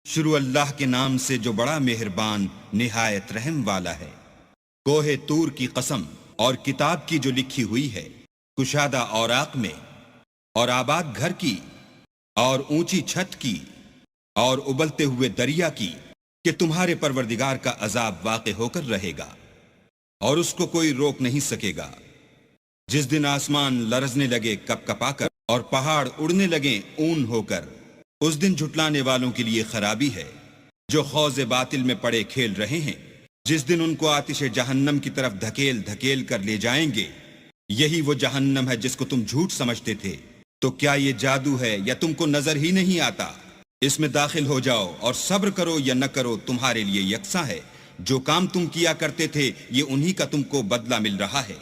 شروع اللہ کے نام سے جو بڑا مہربان نہایت رحم والا ہے۔ کوہ طور کی قسم اور کتاب کی جو لکھی ہوئی ہے، کشادہ اوراق میں، اور آباد گھر کی، اور اونچی چھت کی، اور ابلتے ہوئے دریا کی، کہ تمہارے پروردگار کا عذاب واقع ہو کر رہے گا اور اس کو کوئی روک نہیں سکے گا۔ جس دن آسمان لرزنے لگے کپ کپا کر اور پہاڑ اڑنے لگیں اون ہو کر، اس دن جھٹلانے والوں کے لیے خرابی ہے جو خوض باطل میں پڑے کھیل رہے ہیں۔ جس دن ان کو آتش جہنم کی طرف دھکیل دھکیل کر لے جائیں گے، یہی وہ جہنم ہے جس کو تم جھوٹ سمجھتے تھے۔ تو کیا یہ جادو ہے یا تم کو نظر ہی نہیں آتا؟ اس میں داخل ہو جاؤ اور صبر کرو یا نہ کرو تمہارے لیے یکساں ہے۔ جو کام تم کیا کرتے تھے یہ انہی کا تم کو بدلہ مل رہا ہے۔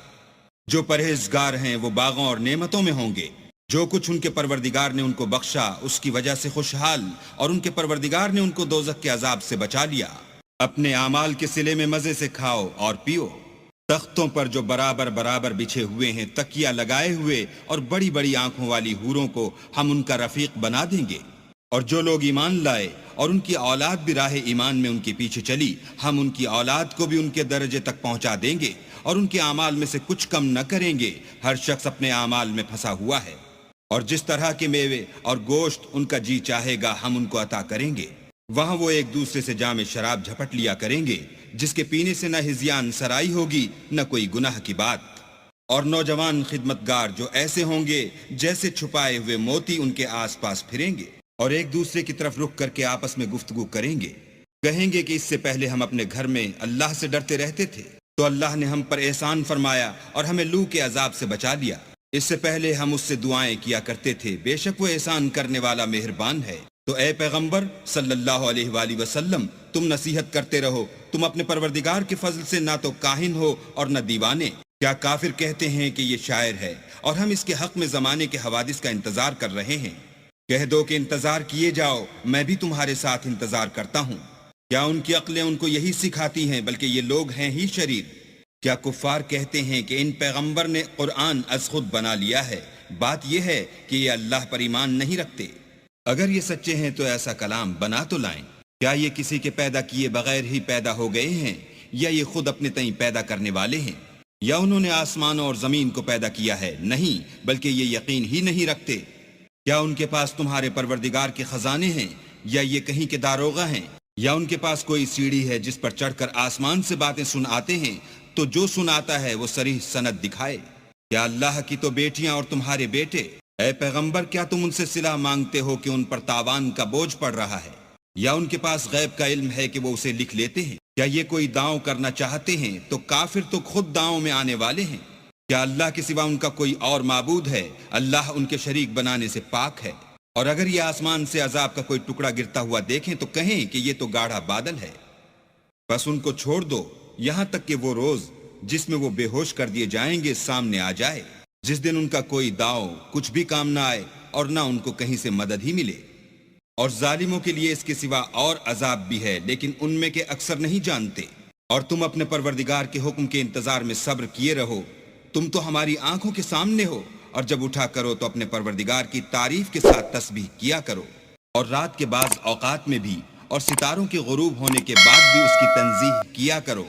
جو پرہیزگار ہیں وہ باغوں اور نعمتوں میں ہوں گے۔ جو کچھ ان کے پروردگار نے ان کو بخشا اس کی وجہ سے خوشحال، اور ان کے پروردگار نے ان کو دوزخ کے عذاب سے بچا لیا۔ اپنے اعمال کے صلے میں مزے سے کھاؤ اور پیو۔ تختوں پر جو برابر برابر بچھے ہوئے ہیں، تکیہ لگائے ہوئے، اور بڑی بڑی آنکھوں والی حوروں کو ہم ان کا رفیق بنا دیں گے۔ اور جو لوگ ایمان لائے اور ان کی اولاد بھی راہ ایمان میں ان کے پیچھے چلی، ہم ان کی اولاد کو بھی ان کے درجے تک پہنچا دیں گے اور ان کے اعمال میں سے کچھ کم نہ کریں گے۔ ہر شخص اپنے اعمال میں پھنسا ہوا ہے، اور جس طرح کے میوے اور گوشت ان کا جی چاہے گا ہم ان کو عطا کریں گے۔ وہاں وہ ایک دوسرے سے جام شراب جھپٹ لیا کریں گے، جس کے پینے سے نہ ہذیان سرائی ہوگی نہ کوئی گناہ کی بات۔ اور نوجوان خدمتگار جو ایسے ہوں گے جیسے چھپائے ہوئے موتی ان کے آس پاس پھریں گے، اور ایک دوسرے کی طرف رخ کر کے آپس میں گفتگو کریں گے۔ کہیں گے کہ اس سے پہلے ہم اپنے گھر میں اللہ سے ڈرتے رہتے تھے، تو اللہ نے ہم پر احسان فرمایا اور ہمیں لو کے عذاب سے بچا لیا۔ اس سے پہلے ہم اس سے دعائیں کیا کرتے تھے، بے شک وہ احسان کرنے والا مہربان ہے۔ تو اے پیغمبر صلی اللہ علیہ وآلہ وسلم، تم نصیحت کرتے رہو، تم اپنے پروردگار کے فضل سے نہ تو کاہن ہو اور نہ دیوانے۔ کیا کافر کہتے ہیں کہ یہ شاعر ہے اور ہم اس کے حق میں زمانے کے حوادث کا انتظار کر رہے ہیں؟ کہہ دو کہ انتظار کیے جاؤ، میں بھی تمہارے ساتھ انتظار کرتا ہوں۔ کیا ان کی عقلیں ان کو یہی سکھاتی ہیں؟ بلکہ یہ لوگ ہیں ہی شریر۔ کیا کفار کہتے ہیں کہ ان پیغمبر نے قرآن از خود بنا لیا ہے؟ بات یہ ہے کہ یہ اللہ پر ایمان نہیں رکھتے۔ اگر یہ سچے ہیں تو ایسا کلام بنا تو لائیں۔ کیا یہ کسی کے پیدا کیے بغیر ہی پیدا ہو گئے ہیں، یا یہ خود اپنے تئیں پیدا کرنے والے ہیں؟ یا انہوں نے آسمانوں اور زمین کو پیدا کیا ہے؟ نہیں، بلکہ یہ یقین ہی نہیں رکھتے۔ کیا ان کے پاس تمہارے پروردگار کے خزانے ہیں، یا یہ کہیں کے داروغہ ہیں؟ یا ان کے پاس کوئی سیڑھی ہے جس پر چڑھ کر آسمان سے باتیں سن آتے ہیں؟ تو جو سناتا ہے وہ صریح سند دکھائے۔ کیا اللہ کی تو بیٹیاں اور تمہارے بیٹے؟ اے پیغمبر، کیا تم ان سے صلہ مانگتے ہو کہ ان پر تاوان کا بوجھ پڑ رہا ہے؟ یا ان کے پاس غیب کا علم ہے کہ وہ اسے لکھ لیتے ہیں؟ کیا یہ کوئی داؤں کرنا چاہتے ہیں تو کافر تو خود داؤں میں آنے والے ہیں۔ کیا اللہ کے سوا ان کا کوئی اور معبود ہے؟ اللہ ان کے شریک بنانے سے پاک ہے۔ اور اگر یہ آسمان سے عذاب کا کوئی ٹکڑا گرتا ہوا دیکھیں تو کہیں کہ یہ تو گاڑھا بادل ہے۔ بس ان کو چھوڑ دو یہاں تک کہ وہ روز جس میں وہ بے ہوش کر دیے جائیں گے سامنے آ جائے، جس دن ان کا کوئی داؤ کچھ بھی کام نہ آئے اور نہ ان کو کہیں سے مدد ہی ملے۔ اور ظالموں کے لیے اس کے سوا اور عذاب بھی ہے، لیکن ان میں کے اکثر نہیں جانتے۔ اور تم اپنے پروردگار کے حکم کے انتظار میں صبر کیے رہو۔ تم تو ہماری آنکھوں کے سامنے ہو، اور جب اٹھا کرو تو اپنے پروردگار کی تعریف کے ساتھ تسبیح کیا کرو، اور رات کے بعض اوقات میں بھی، اور ستاروں کے غروب ہونے کے بعد بھی اس کی تنزیہ کیا کرو۔